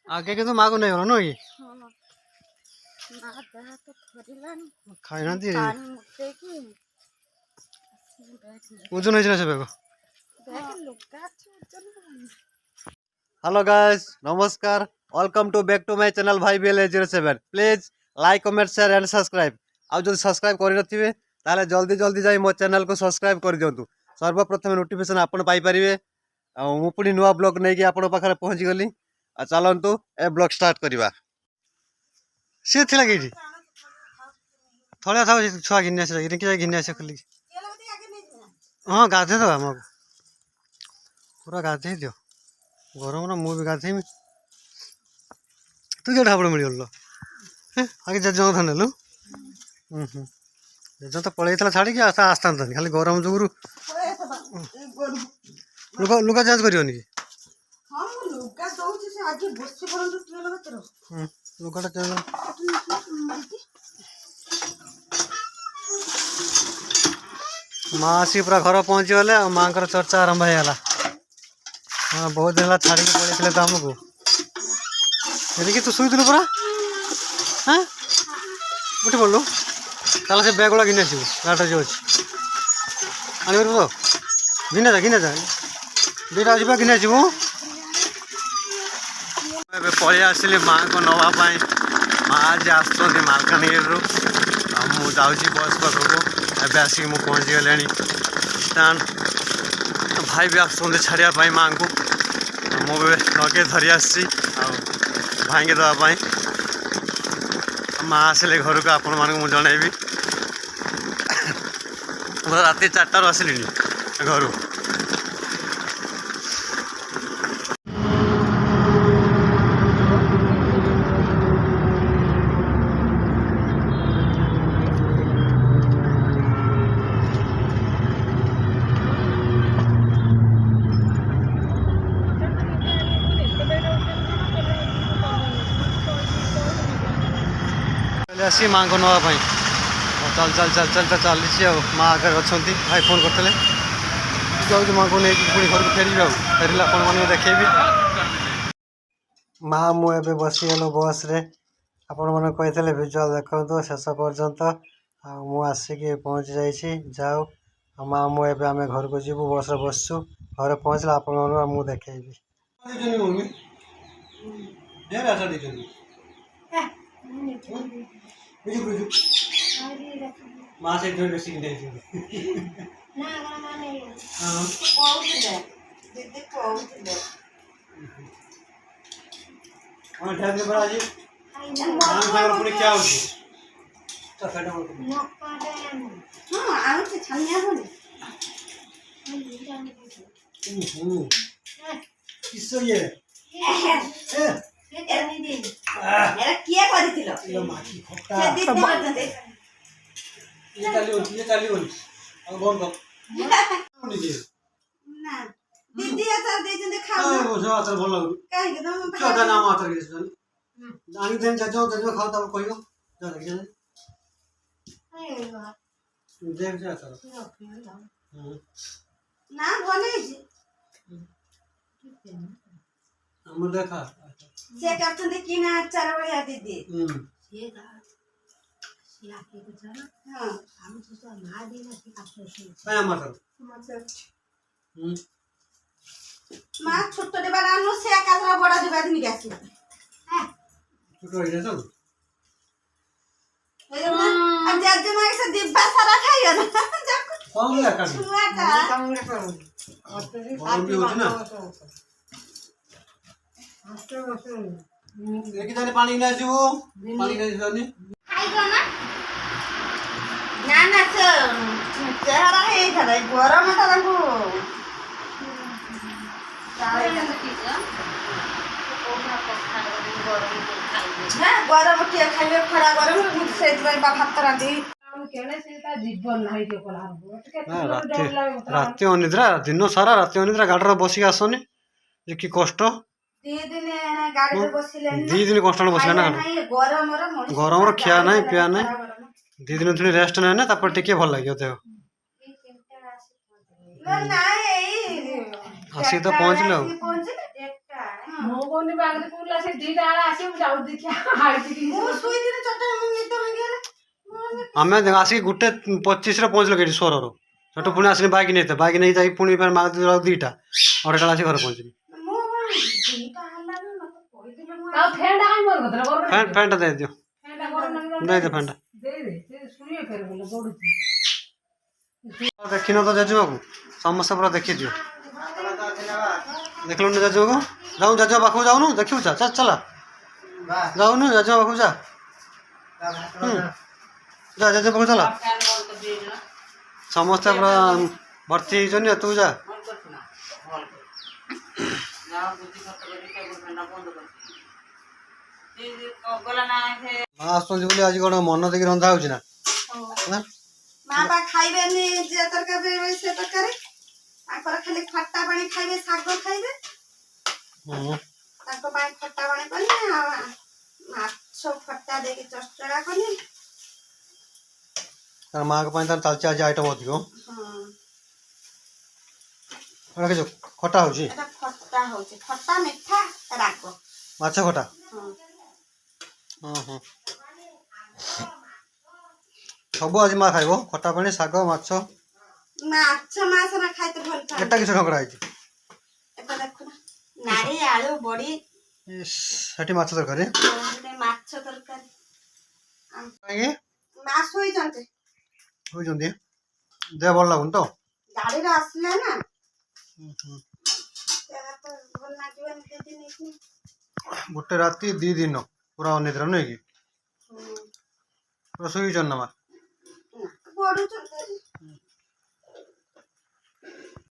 आगे के तो माँ को नहीं हो नुई हाँ मା ଦେହ ତ ଥରିଲାଣି खाई ना ପାଣି ମୁତେଇକି ओजन है से बेग ଦେଖ ଲୁଗା ଅଛି ଓଜନ କରନି। हेलो गाइस नमस्कार welcome to back to my channel भाई BL07 please like comment share and subscribe आउ जो सब्सक्राइब कर नथिबे ताले जल्दी जल्दी जाई मो चैनल को सब्सक्राइब कर दियंतु सर्वप्रथम नोटिफिकेशन आपण पाई परिवे आ मु पुनी नुवा ब्लॉग नै कि आपण पाखरे पहुंची गली आ चलंतु ए ब्लॉग स्टार्ट करबा से थिला कि थोड़ा था छुआ घिन्ने से कि घिन्ने से खुली हां गाधे दो हम पूरा गाधे दियो गरम ना मु भी गाधे तू क्या ढाबड़ मिल गल आगे जज थाने जज तो पलि छाड़ी आस्ता आस्ता खाली गरम जुगुरु लुगा चेंज करनी कि लुगाटा चेंज माँ आसी पूरा घर पहुँची गले माँ को चर्चा आरंभ होगा हाँ बहुत दिन छाड़ी पड़े तो आमको ये तू शुलु परा हाँ उठी पड़लु ताला से बैग गुड़ा घिने आसबू गाड़ी जो अच्छी आने तो घिने जा दुटा आज घिने आसबू पलि आसली माँ को नापी माँ आज आसुँच मालकानगिरी मुझे बस पाखक एवं आसिक मुझे पहुँची गले स्टाण भाई भी आसुँच छाड़ापी माँ को मुझे लगे धरी आसी भाई के दवापाई माँ आसिले घर को आपण मानक मुझे जनइबी रात 4टार आसिली घर आसी माँ को नापी चल चल चल चल चल चली माँ आगे अच्छा भाई फोन करते जाऊँ माँ को नहीं पुणी घर को फेर फेर आप देखेबी माँ मुझे बसीगलु बस रे आपण मैंने कही भिजुआल देखो शेष पर्यंत आसिक पहुँची जाइए जाओ माँ मुझे आम घर को जीवु बस बसचु घर पहुँचला आप देखेबी माँ से क्या दीदी आचार देइछन खाऊ ना आचार भल लागु काहे के तुम छोटा नाम आचार के छन आनी देन जाजो जाजो खाऊ तब कहियो जा देखिए देख जा आचार ना भले हम देखा से करछन कि ना आचार बया दीदी से दा सिला के छ ना हां हम तो ना देना कि आपसे काय मात्र माँ छोट डिब्बा आनु से एकाधरा बड़ा डिब्बा दिन गैस हां छोट हो जाए सब अब जज माँ से डिब्बा सारा खाइयो ना कौन ले का छुआटा कौन ले का और भी होती ना एक जाने पानी ना जीवो पानी ना जीवनी खाइयो ना ना चेहरा है इधर गरम था ताको गरम किए खाइबे खरा गरम से भात रांधि राति अनिद्रा दिन सारा राति अनिद्रा गाड़ी बसिक आसनी कि कष्ट दी दिन कष्ट बसले ना गरम खिया ना पिया ना दी दिन थोड़ी रेस्ट ना तापर टिके भल लगे देह आसिक तो पहुँचल ମୁଁ କହୁନି ବାଗରେ ପୁଲା ସେ ଦିଟା ଆଳେ ଆସିବ ମୁଁ ଯାଉଛି ଦେଖିଆ ହାଇଟି ମୁଁ ଶୋଇଥିଲି ଚଟା ମୁଁ ନିଦ ଭାଙ୍ଗିଗଲା ଆମେ ଆସିକି 1:25 ପହଞ୍ଚିଲୁ ଏଠି ସୋରରୁ ସେଠୁ ପୁଣି ଆସିନି ବାଇକ୍ ନେଇତେ ବାଇକ୍ ନେଇ ଯାଇକି ପୁଣି ମାଗୁ 2ଟା 2:30 ଆସି ଘରେ ପହଞ୍ଚିଲି ମୁଁ ଦିଟା ହେଲାନି ମତେ କହିଥିଲେ ମୁଁ ଆଉ ଫ୍ୟାନଟା କାଇଁ ବନ୍ଦ କରିଦେଲା ଗରମ ଫ୍ୟାନ୍ଟା ଦେଇଦିଅ ଫ୍ୟାନଟା ଗରମ ଦେଇଦେ ଫ୍ୟାନ୍ଟା ଦେଇଦେ ସେ ଶୁଣିବେ ଫେର ବୋଲେ ଗଡୁଛି ଦେଖିନ ତ ଜେଜେମାକୁ ସମସ୍ତେ ପୁରା ଦେଖିଦିଅ ଦେଖିଲୁନି ଜେଜେମାକୁ ଯାଉନୁ ଜେଜେମା ପାଖକୁ ଯାଉନୁ ଦେଖିବୁ ଚାଲ ଯାଉନୁ ଜେଜେମା ପାଖକୁ ଯା ଯା ଜେଜେ ପାଖକୁ ଚାଲ ସମସ୍ତେ ପୁରା ଭର୍ତ୍ତି ହେଇଛନ୍ତି ତୁ ଯା ମା ଆସୁଛନ୍ତି ବୋଲି ଆଜି କ'ଣ ମନ ଦେଇକି ରନ୍ଧା ହଉଛି ନା ମା ବା ଖାଇବେନି ଯେ ତରକାରୀ ସେ ତରକାରୀ ତାଙ୍କର ଖାଲି ଖଟା ପାଣି ଖାଇବେ ଶାଗ ଖାଇବେ ତାଙ୍କ ପାଇଁ ଖଟା ପାଣି କଲି ଆଉ ମାଛ ଖଟା ଦେଇକି ଚଚଡ଼ା କଲି ତାର ମାଙ୍କ ପାଇଁ ତାର ଚାଲିଛି ଆଜି ଆଇଟମ୍ ଅଧିକ ରଖିଛୁ ଖଟା ହଉଛି ଏଟା ଖଟା ହଉଛି ଖଟା ମିଠା ରାଗ ମାଛ ଖଟା ସବୁ ଆଜି ମା ଖାଇବ ଖଟା ପାଣି ଶାଗ ମାଛ ମାଛ ମାଛ ନା ଖାଇତେ ଭଲ ପାଏ ଏଟା କିଛି ଠକରା ହେଇଛି ଏଟା ଦେଖୁନ ନାଡ଼ି ଆଳୁ ବଡ଼ି ସେଠି ମାଛ ତରକାରୀ ମାଛ ତରକାରୀ କାହିଁକି ମା ଶୋଇଛନ୍ତି ହଉଛନ୍ତି ଦେହ ଭଲ ଲାଗୁନି ତ ଗାଡ଼ିରେ ଆସିଲେ ନା ଭଲ ଲାଗିବନି ଯଦି ନେଇକି ଗୋଟେ ରାତି 2 ଦିନ ପୁରା ଅନିଦ୍ରା ନୁହେଁ କି ପୁରା ଶୋଇଛନ୍ତି ନା ମା ପଢୁଛନ୍ତି